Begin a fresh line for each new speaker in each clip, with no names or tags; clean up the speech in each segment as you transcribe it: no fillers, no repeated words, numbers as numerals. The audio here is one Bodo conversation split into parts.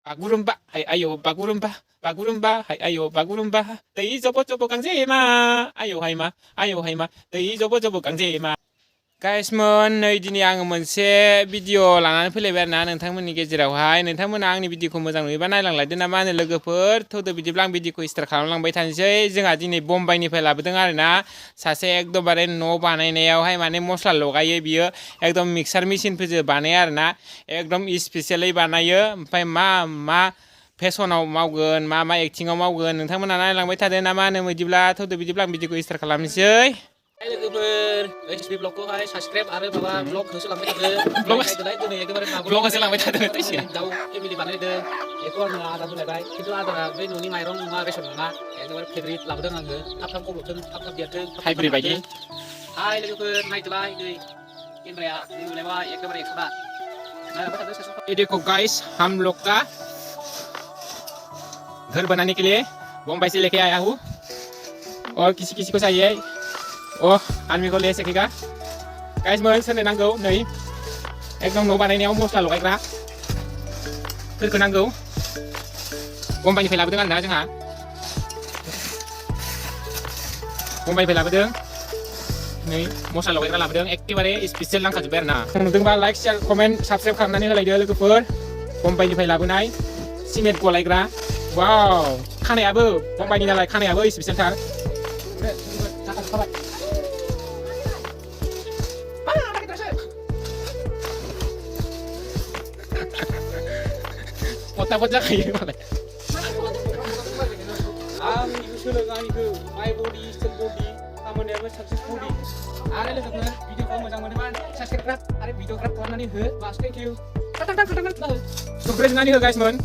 Bagurumba, hay ayo bagurumba, bagurumba, hay ayo bagurumba. Tei jobo jobo gangzema, ayo hayma, tei jobo jobo gangzema. Guys मोन नै दिनै आङो मोनसे भिडिअ लानानै फैलायबाय आरोना नोंथांमोननि गेजेरावहाय नोंथांमोना आंनि भिडिअखौ मोजां नुयोबा नायलांलायदो ना मा होनो लोगोफोर थौदो बिदिब्ला आं भिडिअखौ स्टार्ट खालामलांबाय थानोसै जोंहा दिनै बम्बाइनिफ्राय लाबोदों आरोना सासे एकदमबारे न' बानायनायावहाय माने मस्ला लगायो बियो एकदम मिक्सार मेसिनफोरजों बानायो आरोना एकदम स्पेसियेलै बानायो ओमफ्राय मा फेसनाव मावगोन मा एक्टिंआव मावगोन नोंथांमोना नायलांबाय थादो ना मा होनो बिदिब्ला थौदो बिदिब्ला आं भिडिअखौ स्टार्ट खालामनोसै
लोगोफोर HSB ब्लगखौहाय साबसक्राइब आरो माबा ब्लग होसोलांबाय थादो दिनै एकदबारे
ब्लग होसोलांबाय थादो
दाउ फेमिलि बानायदों बेखौ आङो आदार होलायबाय खिन्थु आदारा बै न'नि माइरं नङा रेसन नङा एकदबारे फेभरेट लाबोदों आङो थाब थाब गब्ल'थों थाब थाब देरथों
हाइब्रिद बायदि
हाय लोगोफोर नायदोलाय नै केमेराया नुलायबाय एकदबारे एक्सट्रा नायलांबाय थादो साबसक्राइब
ये देखो गाइस हम लोग का घर बनाने के लिए बम्बई से लेके आया हूँ और किसी किसी को चाहिए आदमी को ले सकेगा गाइस मोन सोरनो नांगौ नै एकदम न' बानायनायाव मस्ला लगायग्रा फोरखौ नांगौ बम्बाइनिफ्राय लाबोदों आरोना जोंहा बम्बाइनिफ्राय लाबोदों नै मस्ला लगायग्रा लाबोदों एखेबारे स्पेसियेल नांखाजोब्बाय आरोना नुदोंबा लाइक शेयार कमेन्ट साबसक्राइब खालामनानै होलायदो लोगोफोर बम्बाइनिफ्राय लाबोनाय सिमेन्ट गलायग्रा वाव खानायाबो बम्बाइनि नालाय खानायाबो स्पेसियेलथार Otak kayak gimana?
सोलोङानिखौ माइ बडि स्टिल बडि खामानियाबो साक्सेस बडि आरो लोगोफोर भिडिअखौ मोजां मोनोबा साबसक्राइब आरो भिडिअग्राफ खालामनानै हो बास थेंक इउ
subscribe होनानै हो गाइस मोन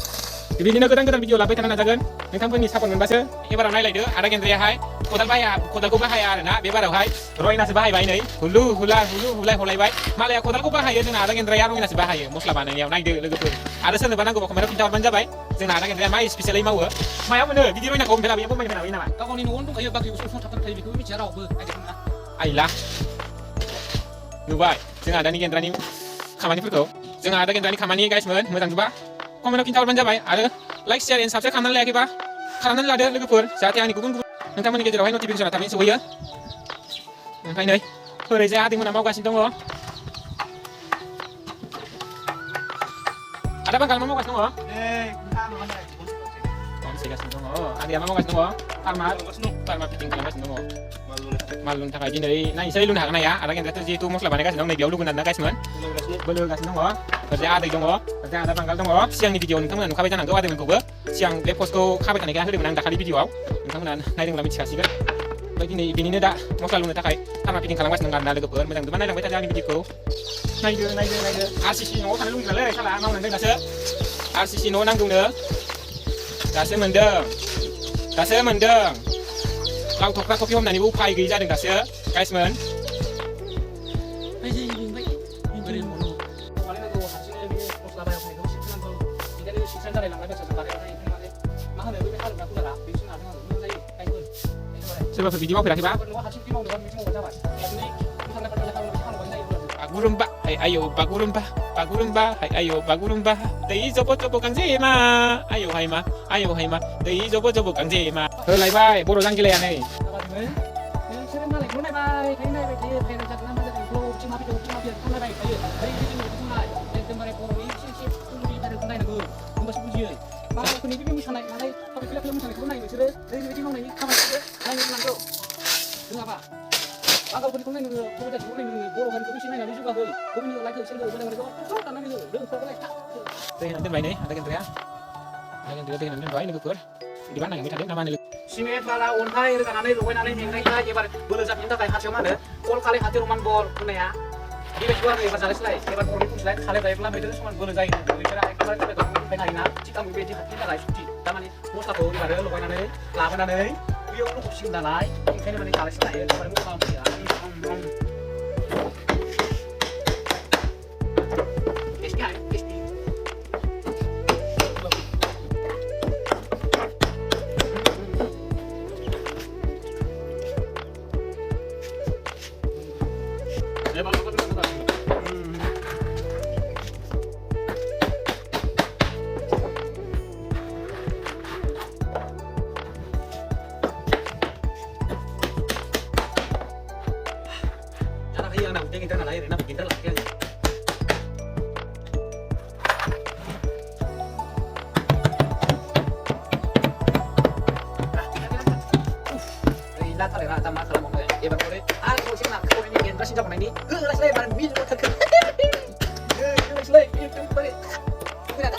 बिदिनो गोदान गोदान भिडिअ लाबोबाय थानो नाजागोन नोंथांमोननि सापर्ट मोनबासो एबाराव नायलायदो आदा गेन्द्रायाहाय खदालखौ बाहाया आरोना बे बारावहाय रयनासो बाहायबाय नै हुलु हुलाय हलायबाय मालाया खदालखौ बाहायो जोंना आदा गेन्द्राया रयनासो बाहायो मस्ला बानायनायाव नायदो लोगोफोर आरो सोरनोबा नांगौबा कमेन्टआव खिन्थाहरबानो जाबाय जोंना आदा गेन्द्राया मा स्पेसियेलै मावो मायाव मोनो बिदि रयनाखौ ओमफ्राय लाबोयो बम्बाइनिफ्राय लाबोयो नामा
गाव गावनि न'आवनो दंखायो बाखि उसुं थाबथाब थायो बेखौबो मिथिया रावबो नायदोंना
आइला नुबाय जोंहा आदानि गेन्द्रानि खामानिफोरखौ जोंहा आदा गेन्द्रानि खामानि गाइसमोन मोजां नुबा कमेन्टआव खिन्थाहरबानो जाबाय आरो लाइक शेयार एन्ड साबसक्राइब खालामनानै लायाखैबा खालामनानै लादो लोगोफोर जाहाथे आंनि गुबुन नोंथांमोननि गेजेरावहाय नटिफिकेसना थाबैनो सौहैयो ओमफ्राय नै ओरैजाय आदैमोना मावगासिनो दङ आदा बांगाल मा मावगासिनो दङ सिगासिनो दङ आदैया मा मावगासिनो दङ फार्मा फिटिं खालामगासिनो दङ माल लुनो थाखाय दिनै नायनोसै लुनो हागोन हाया आदा गेन्द्रायाथ' जिहेतु मस्ला बानायगासिनो दं नै बेयाव लुगोन आरोना गाइसमोन बोलो होगासिनो दङ ओरैजाय आदै दङ ओरैजाय आदा बांगाल दङ सिगांनि भिडिअ नोंथांमोना नुखाबाय जानांगौ आदैमोनखौबो सिगां बे पस्टखौ खाबाय थानायखाय होदोंमोन आं दाखालि भिडिअआव नोंथांमोना नायदोंब्ला मिथिखासिगोन ओमफ्राय दिनै बेनिनो दा मस्ला लुनो थाखाय फार्मा फिटिं खालामगासिनो दं आरोना लोगोफोर मोजां नुदोंबा नायलांबाय थादो आंनि भिडिअखौ नायदो RCC न'आव थानो लुगैग्रालै साला मावनानै दासो RCC न' नांगौनो दासो मोनदों लाव थख्रा थखि हमनानैबो उफाय गैयि जादों दासो गाइसमोन सोरबाफोर बिदि मावफेराखैबा bagurumba hay ayo bagurumba hay ayo bagurumba tei jobo jobo gangzema ayo hayma tei jobo jobo gangzema होलायबाय बर' जांगिलाया नै
आगालफोरनिखौ नायनो गुबुन जाथिखौ नायनो बर' हारिखौ एसे नायनानै जौगाहो गुबुननि लाइक सेन्टार मोजां मोनो दाननानै हो रोंथारबाय
दै होनानै दोनबाय नै आदा गेन्द्राया दै होनानै दोनबाय लोगोफोर बिदिबा नायलांबाय थादो ना मा होनो
सिमेन्ट बाला अन्थाइ रोगानानै लगायनानै मेंनायखाय एबार बोलो जाफिननो थाखाय हाथियाव मा होनो कल खालाय हाथियाव रमान बल होननाया बेबायदिखौ आङो एबार जालायस्लाय एबार बर'नि बुंसलाय खालाय जायोब्ला मैदेरजों समान बोलो जायो मैदेरा एखेबारे खालाय दंफांनिफ्राय थायोना थिग आं बेबायदि हाथिनि थाखाय सुथि थारमाने मस्लाखौ एबार लगायनानै लाबोनानै बेयाव लखबसिगोन नालाय ओंखायनो माने जालायस्लाय एबारे मस्ला 나 탈래라 잠만 살아 먹네 얘만 그래 아 그거 지금 나 그거 니 얘는 신자 보내니 라슬레 말은 위로 탁 라슬레 이좀 빨리 그래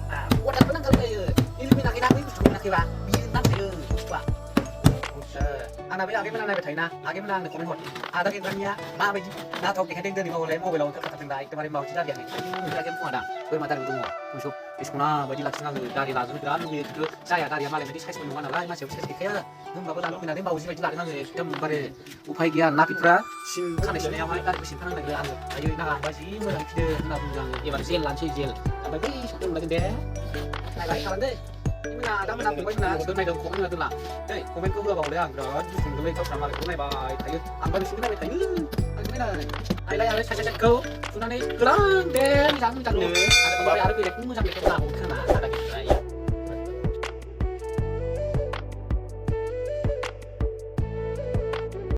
아 what apa nang kali ini mina kita ini cuma nak kira biar nak kira wah ana bây giờ cái này thấy na cái này cũng hot à đó cái này mà bây na thâu cái đinh đi mau về lâu tất cả từng đại cái mà mau chỉ ra điện này cái cái phụ đà với mà ta được tumbuh musuh isuna bagi laksana dari lazum dan itu saya dari amal jadi saya sebelum mana lah masih bisa kayak nung bapak lalu mina bau sih bagi laksana jam bare upai gia napitra sin kan sini yang mai kan sin kan lagi ayo nak bagi mana kita nak bungang ya bar zel lanci zel bagi sebelum lagi deh lagi kawan deh ini na ada mana pun na itu mai dong komen itu lah hey komen kau gak boleh ang bro sebelum itu sama itu mai bye ayo ambil sini mai ayo ai lại ai sai câu chúng ta đi cứ đó đến đi làm chẳng nữa ada kembali ada pilih pun sampai ke tahu kenapa ada